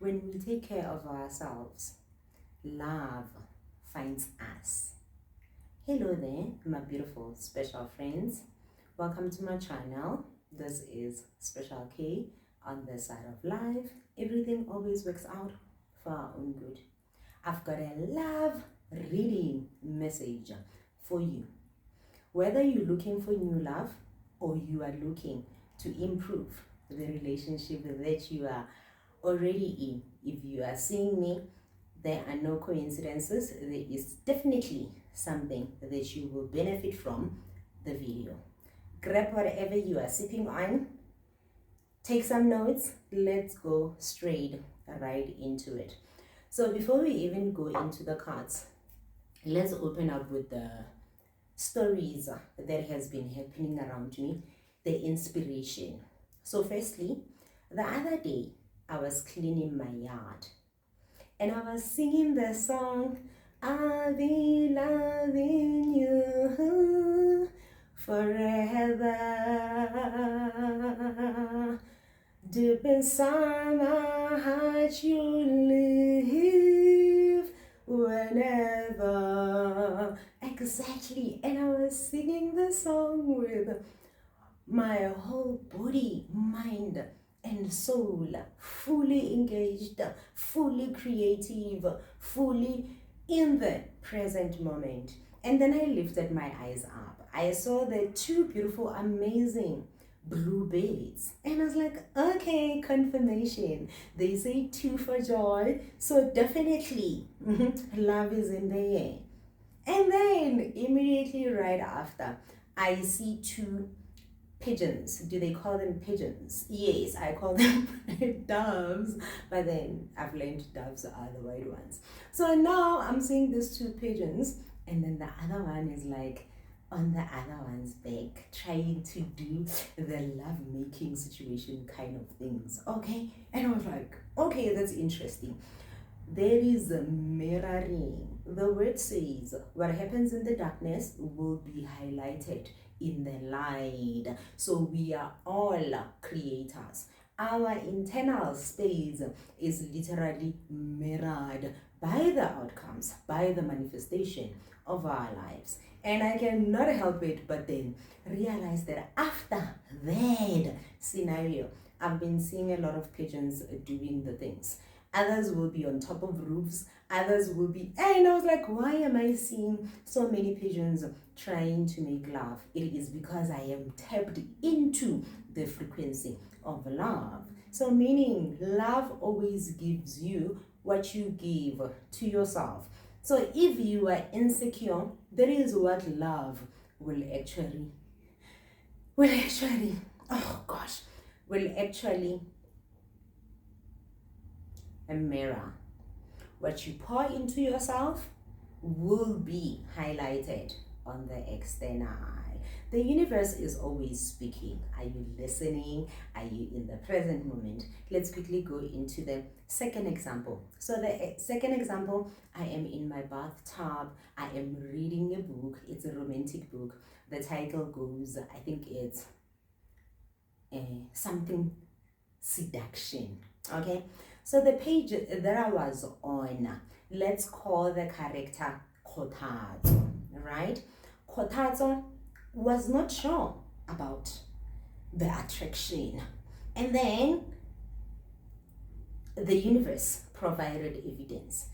When we take care of ourselves, love finds us. Hello there, my beautiful special friends. Welcome to my channel. This is SpecialKay. On this side of life, everything always works out for our own good. I've got a love reading message for you. Whether you're looking for new love or you are looking to improve the relationship that you are already in, if you are seeing me, there are no coincidences. There is definitely something that you will benefit from the video. Grab whatever you are sipping on, take some notes. Let's go straight right into it. So before we even go into the cards, let's open up with the stories that has been happening around me, the inspiration. So firstly, the other day I was cleaning my yard and I was singing the song, I'll be loving you forever. Deep inside my heart you live whenever. Exactly. And I was singing the song with my whole body, mind, and soul fully engaged, fully creative, fully in the present moment. And then I lifted my eyes up. I saw the two beautiful, amazing bluebirds, and I was like, okay, confirmation. They say two for joy, so definitely love is in the air. And then immediately right after, I see two pigeons. Do they call them pigeons? Yes, I call them doves, but then I've learned doves are the white ones. So now I'm seeing these two pigeons, and then the other one is like on the other one's back, trying to do the love-making situation kind of things. Okay, and I was like, okay, that's interesting. There is a mirroring. The word says what happens in the darkness will be highlighted in the light. So we are all creators. Our internal space is literally mirrored by the outcomes, by the manifestation of our lives. And I cannot help it but then realize that after that scenario, I've been seeing a lot of pigeons doing the things. Others will be on top of roofs, others will be, and I was like, why am I seeing so many pigeons trying to make love? It is because I am tapped into the frequency of love. So meaning love always gives you what you give to yourself. So if you are insecure, that is what love will actually mirror. What you pour into yourself will be highlighted on the external eye. The universe is always speaking. Are you listening? Are you in the present moment? Let's quickly go into the second example. So the second example, I am in my bathtub. I am reading a book. It's a romantic book. The title goes, I think it's something seduction. Okay, so the page that I was on, let's call the character Kotatso, right? Kotatso was not sure about the attraction, and then the universe provided evidence.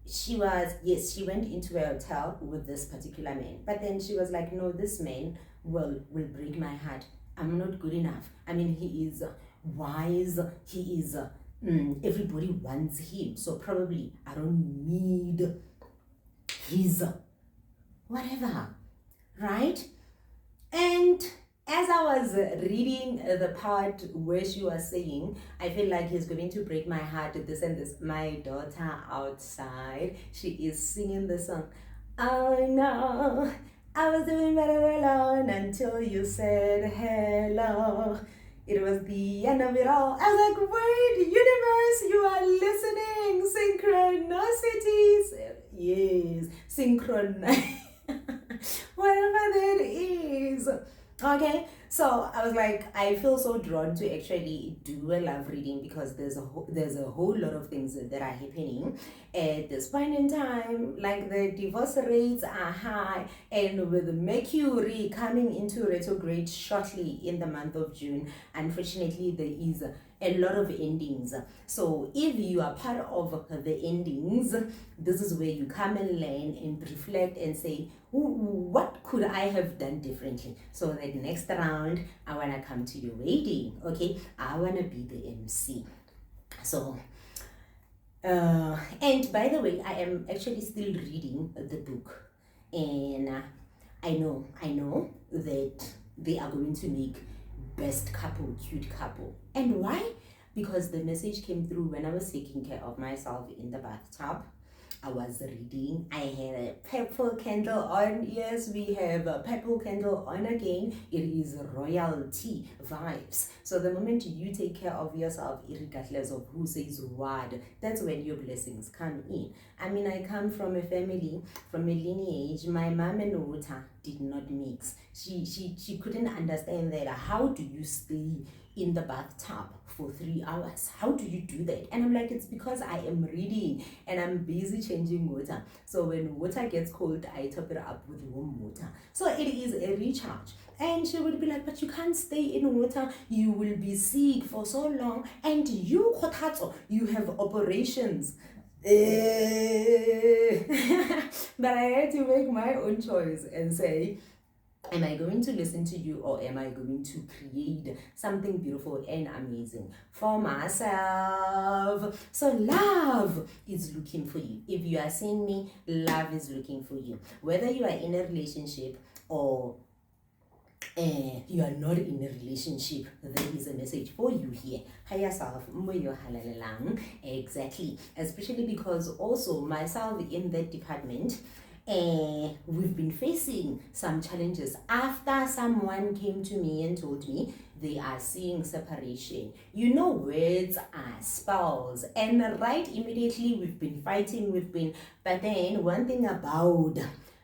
She went into a hotel with this particular man, but then she was like, no, this man will break my heart. I'm not good enough. I mean, he is wise, he is everybody wants him, so probably I don't need his whatever, right? And as I was reading the part where she was saying, I feel like he's going to break my heart, this and this, my daughter outside, she is singing the song, oh no, I was doing better alone until you said hello. It was the end of it all. I was like, wait, universe, you are listening. Synchronicities. Yes, synchron. Whatever that is. Okay, so I was like, I feel so drawn to actually do a love reading because there's a whole lot of things that are happening at this point in time. Like the divorce rates are high, and with Mercury coming into retrograde shortly in the month of June, unfortunately there is a lot of endings. So if you are part of the endings, this is where you come and learn and reflect and say, what could I have done differently so that next round I want to come to your wedding? Okay, I want to be the MC. So and by the way, I am actually still reading the book, and I know that they are going to make best couple, cute couple. And why? Because the message came through when I was taking care of myself in the bathtub. I was reading. I had a purple candle on. Yes, we have a purple candle on again. It is royalty vibes. So the moment you take care of yourself, regardless of who says what, that's when your blessings come in. I mean, I come from a family, from a lineage. My mom and water did not mix. She couldn't understand that. How do you stay in the bathtub for 3 hours? How do you do that? And I'm like, it's because I am reading and I'm busy changing water. So when water gets cold, I top it up with warm water. So it is a recharge. And she would be like, but you can't stay in water. You will be sick for so long. And you, Kotatso, you have operations. But I had to make my own choice and say, am I going to listen to you, or am I going to create something beautiful and amazing for myself? So love is looking for you. If you are seeing me, love is looking for you. Whether you are in a relationship or you are not in a relationship, there is a message for you here. Exactly. Especially because also myself in that department, we've been facing some challenges after someone came to me and told me they are seeing separation. You know, words are spells, and right immediately we've been fighting, but then one thing about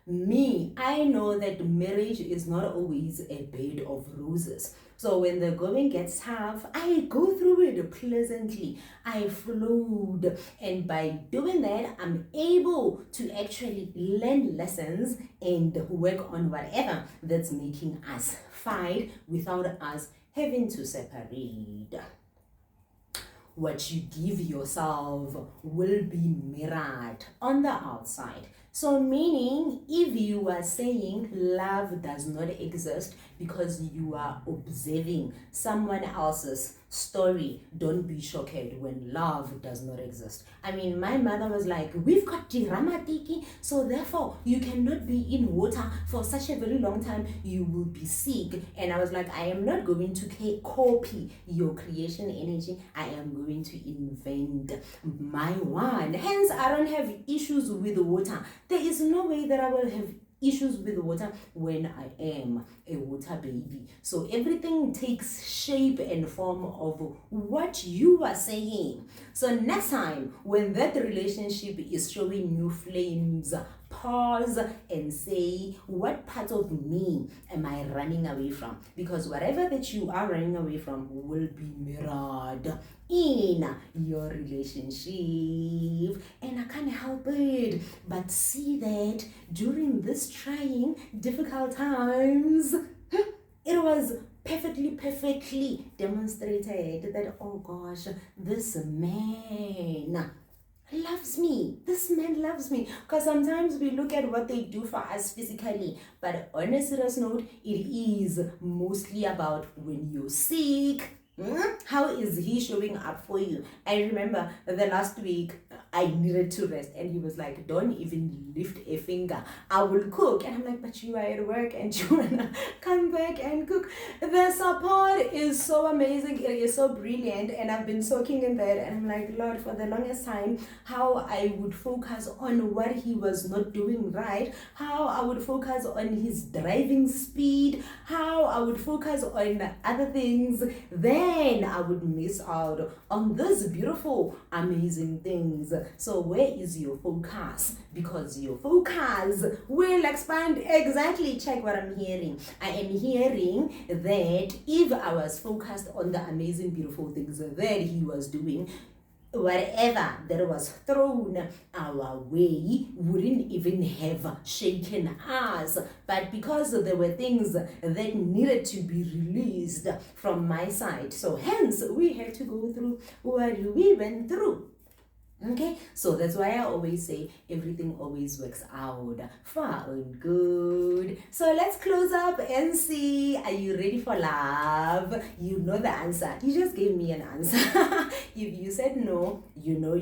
me, I know that marriage is not always a bed of roses. So when the going gets tough, I go through it pleasantly. I flowed. And by doing that, I'm able to actually learn lessons and work on whatever that's making us fight without us having to separate. What you give yourself will be mirrored on the outside. So meaning, if you are saying love does not exist because you are observing someone else's story, don't be shocked when love does not exist. I mean, my mother was like, we've got Diramatiki, so therefore you cannot be in water for such a very long time, you will be sick. And I was like, I am not going to copy your creation energy, I am going to invent my one. Hence, I don't have issues with water. There is no way that I will have issues with water when I am a water baby. So everything takes shape and form of what you are saying. So next time when that relationship is showing new flames, pause and say, what part of me am I running away from? Because whatever that you are running away from will be mirrored in your relationship. And I can't help it but see that during this trying, difficult times, it was perfectly demonstrated that, oh gosh, this man loves me. This man loves me. Because sometimes we look at what they do for us physically, but on a serious note, it is mostly about when you're sick. How is he showing up for you? I remember the last week I needed to rest, and he was like, don't even lift a finger, I will cook. And I'm like, but you are at work and you wanna come back and cook. The support is so amazing, it is so brilliant, and I've been soaking in that, and I'm like, Lord, for the longest time, how I would focus on what he was not doing right, how I would focus on his driving speed, how I would focus on other things, then I would miss out on these beautiful, amazing things So where is your focus? Because your focus will expand. Exactly. Check what I'm hearing. I am hearing that if I was focused on the amazing, beautiful things that he was doing, whatever that was thrown our way wouldn't even have shaken us. But because there were things that needed to be released from my side, so hence we had to go through what we went through. Okay, so that's why I always say everything always works out for our own good. So let's close up and see. Are you ready for love? You know the answer. You just gave me an answer. If you said no, you know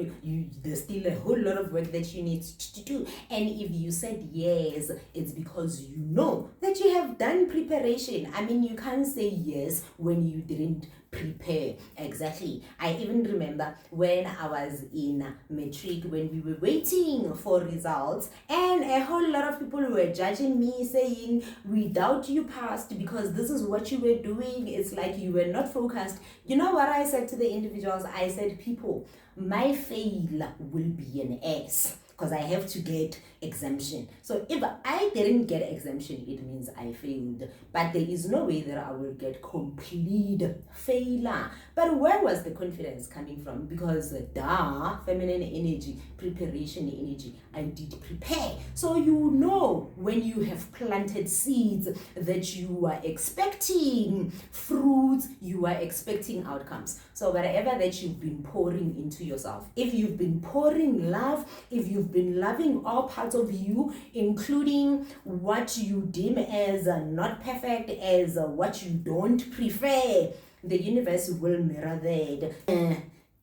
there's still a whole lot of work that you need to do. And if you said yes, it's because you know that you have done preparation. I mean, you can't say yes when you didn't prepare. Exactly. I even remember when I was in matric, when we were waiting for results, and a whole lot of people were judging me, saying, we doubt you passed because this is what you were doing. It's like you were not focused. You know what I said to the individuals? I said, people, my fail will be an S, because I have to get exemption. So if I didn't get exemption, it means I failed. But there is no way that I will get complete failure. But where was the confidence coming from? Because feminine energy, preparation energy, I did prepare. So you know when you have planted seeds that you are expecting fruits, you are expecting outcomes. So whatever that you've been pouring into yourself, if you've been pouring love, if you've been loving all parts of you, including what you deem as not perfect, as what you don't prefer, the universe will mirror that.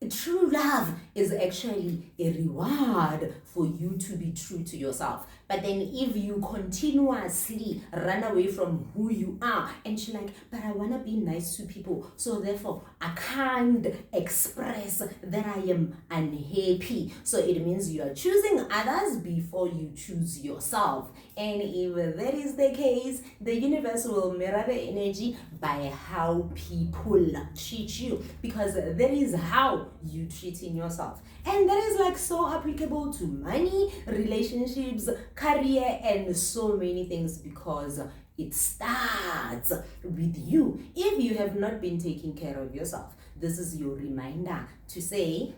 True love is actually a reward for you to be true to yourself. But then if you continuously run away from who you are, and you're like, but I want to be nice to people, so therefore I can't express that I am unhappy. So it means you are choosing others before you choose yourself. And if that is the case, the universe will mirror the energy by how people treat you, because that is how you treating yourself. And that is like so applicable to money, relationships, career, and so many things, because it starts with you. If you have not been taking care of yourself, this is your reminder to say,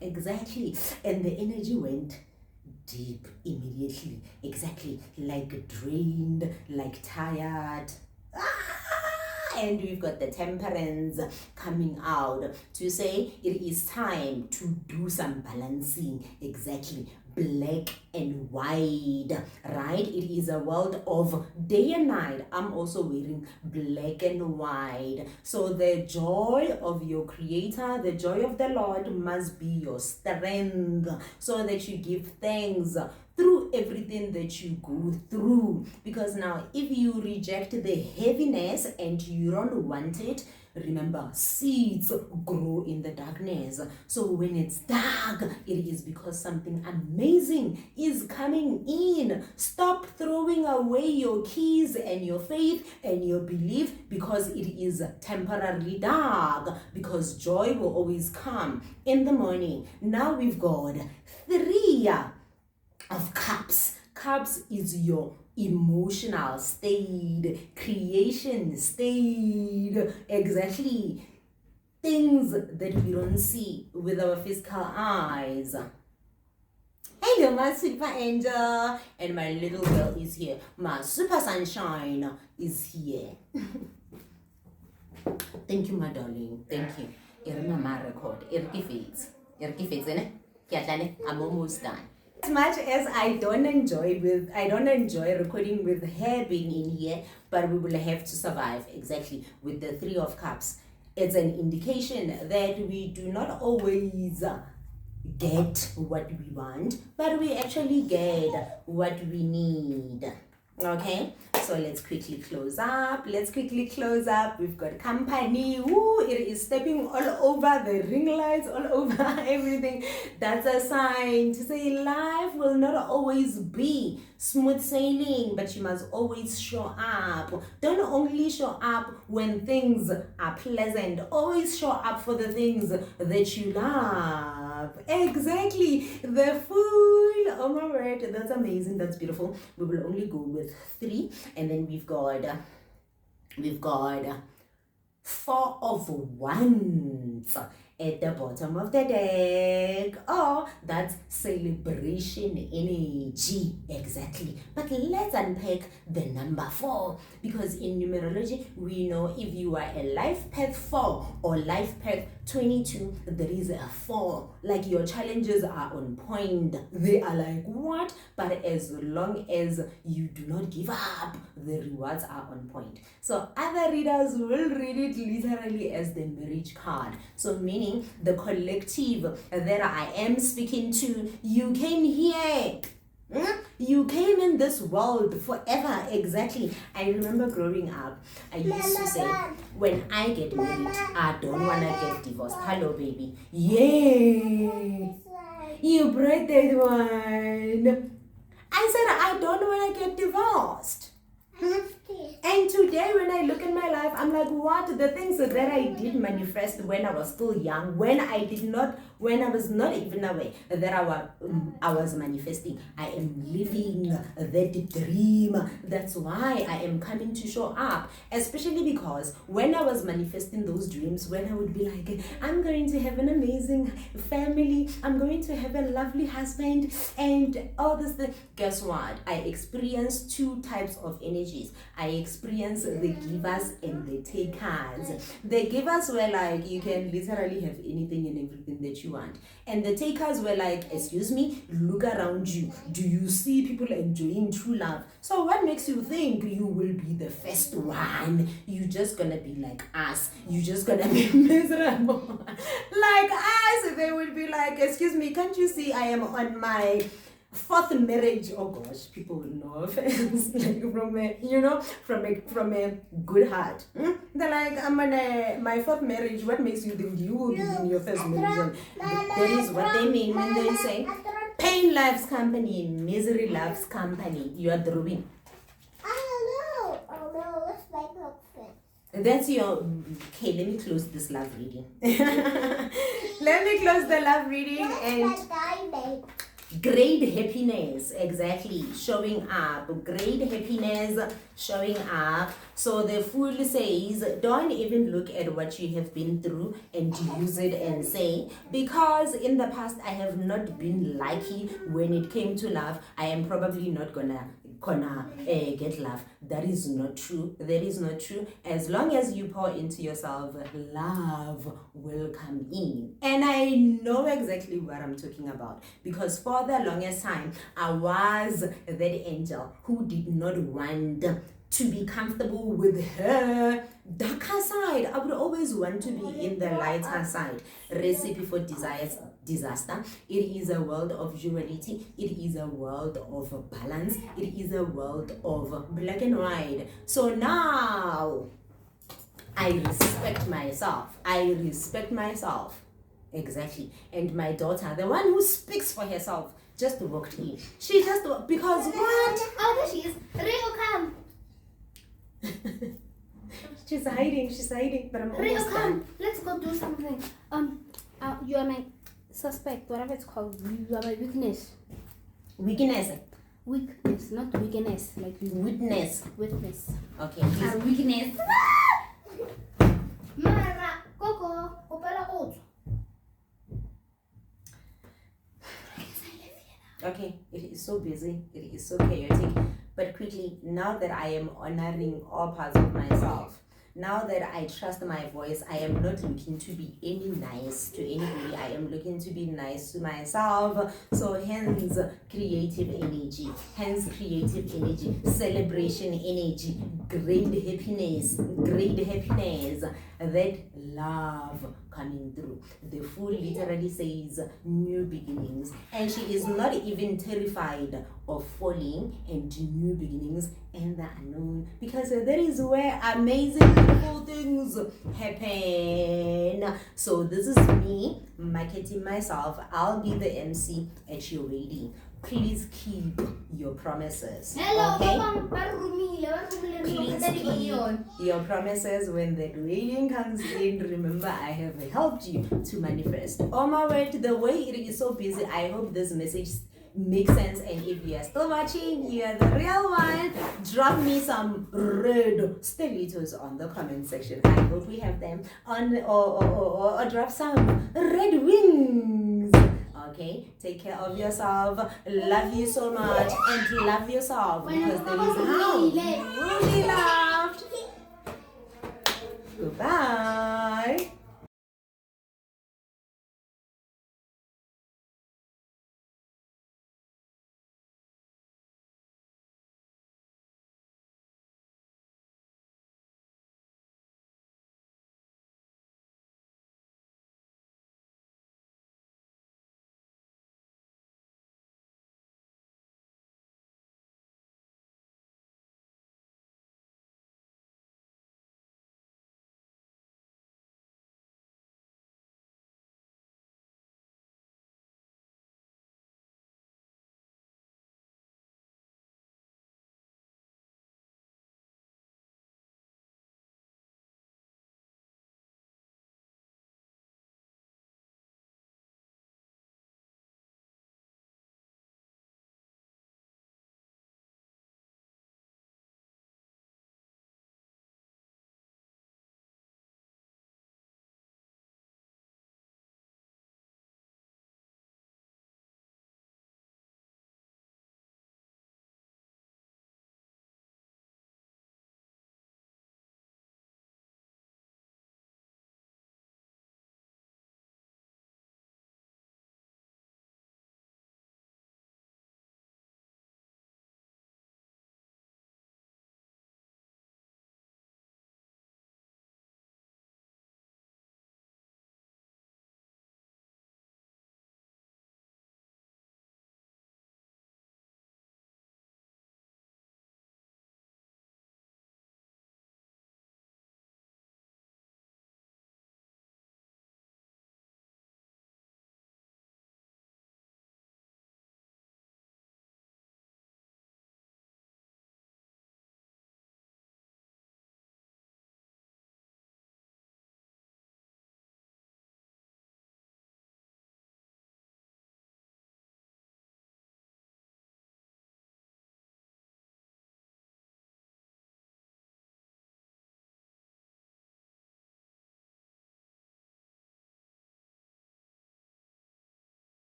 exactly, and the energy went deep immediately, exactly, like drained, like tired. And we've got the temperance coming out to say it is time to do some balancing. Exactly, black and white, right? It is a world of day and night. I'm also wearing black and white. So the joy of your creator, the joy of the Lord must be your strength, so that you give thanks through everything that you go through. Because now if you reject the heaviness and you don't want it, remember, seeds grow in the darkness. So when it's dark, it is because something amazing is coming in. Stop throwing away your keys and your faith and your belief because it is temporarily dark, because joy will always come in the morning. Now we've got 3 of cups. Cups is your emotional state, creation state, exactly, things that we don't see with our physical eyes. Hello, my super angel, and my little girl is here. My super sunshine is here. Thank you, my darling. Thank you. My record. I'm almost done. As much as I don't enjoy recording with her being in here, but we will have to survive. Exactly, with the 3 of cups. It's an indication that we do not always get what we want, but we actually get what we need. Okay, so let's quickly close up. We've got company. Woo, it is stepping all over the ring lights, all over everything. That's a sign to say life will not always be smooth sailing, but you must always show up. Don't only show up when things are pleasant, always show up for the things that you love. Exactly. The full, oh my word, that's amazing, that's beautiful. We will only go with 3, and then we've got 4 of wands at the bottom of the deck. Oh, that's celebration energy. Exactly. But let's unpack the number 4, because in numerology we know if you are a life path 4 or life path 22, there is a 4. Like your challenges are on point. They are like what? But as long as you do not give up, the rewards are on point. So other readers will read it literally as the marriage card. So meaning the collective that I am speaking to, you came here. You came in this world forever. Exactly. I remember growing up, I used to say, when I get married, I don't want to get divorced. Hello, baby. Yay! You brought that one. I said, I don't want to get divorced. And today when I look at my life, I'm like, what? The things that I did manifest when I was still young, when I was not even aware that I was manifesting. I am living that dream. That's why I am coming to show up. Especially because when I was manifesting those dreams, when I would be like, I'm going to have an amazing family, I'm going to have a lovely husband, and all this thing. Guess what? I experienced 2 types of energies. I experienced the givers and the takers. The givers were like, you can literally have anything and everything that you want. And the takers were like, excuse me, look around you. Do you see people enjoying true love? So what makes you think you will be the first one? You just gonna be like us. You just gonna be miserable. Like us. They would be like, excuse me, can't you see I am on my 4th marriage? Oh gosh, people will know offense. Like from a good heart. They're like, I'm on my 4th marriage. What makes you think you will be in your 1st marriage? That is what they mean when they say pain loves company, misery loves company. You are drawing. I don't know. Let's make up friends. That's your. Okay, let me close this love reading. Let me close the love reading and. Great happiness, exactly, showing up. Great happiness showing up. So the Fool says, don't even look at what you have been through and use it and say, because in the past I have not been lucky when it came to love, I am probably not gonna get love. That is not true. That is not true. As long as you pour into yourself, love will come in. And I know exactly what I'm talking about, because for the longest time I was that angel who did not want to be comfortable with her darker side. I would always want to be in the lighter side. Recipe for disaster. It is a world of duality. It is a world of balance. It is a world of black and white. So now I respect myself. I respect myself. Exactly. And my daughter, the one who speaks for herself, just walked in. She just, because what? Oh, there she is. Rio, come. She's hiding, but I'm almost done. Let's go do something. You are my suspect, whatever it's called. You are my weakness. Weakness. Weakness, not weakness. Like witness. Witness. Okay. Weakness. Mara, Coco, opera out. Okay, it is so busy. It is so chaotic. But quickly, now that I am honoring all parts of myself, now that I trust my voice, I am not looking to be any nice to anybody. I am looking to be nice to myself. So hence creative energy, celebration energy, great happiness, that love coming through. The Fool literally says new beginnings, and she is not even terrified of falling into new beginnings and the unknown, because that is where amazing beautiful things happen. So this is me marketing myself. I'll be the MC at your wedding. please keep your promises. Hello, Okay? Please Please keep your promises when the dwelling comes in. Remember, I have helped you to manifest. On my way to the way it is so busy, I hope this message makes sense. And if you are still watching, you are the real one. Drop me some red stellitos on the comment section. I hope we have them on, or drop some red wings. Okay, take care of yourself. Love you so much, and love yourself because that is how you will be loved. Goodbye.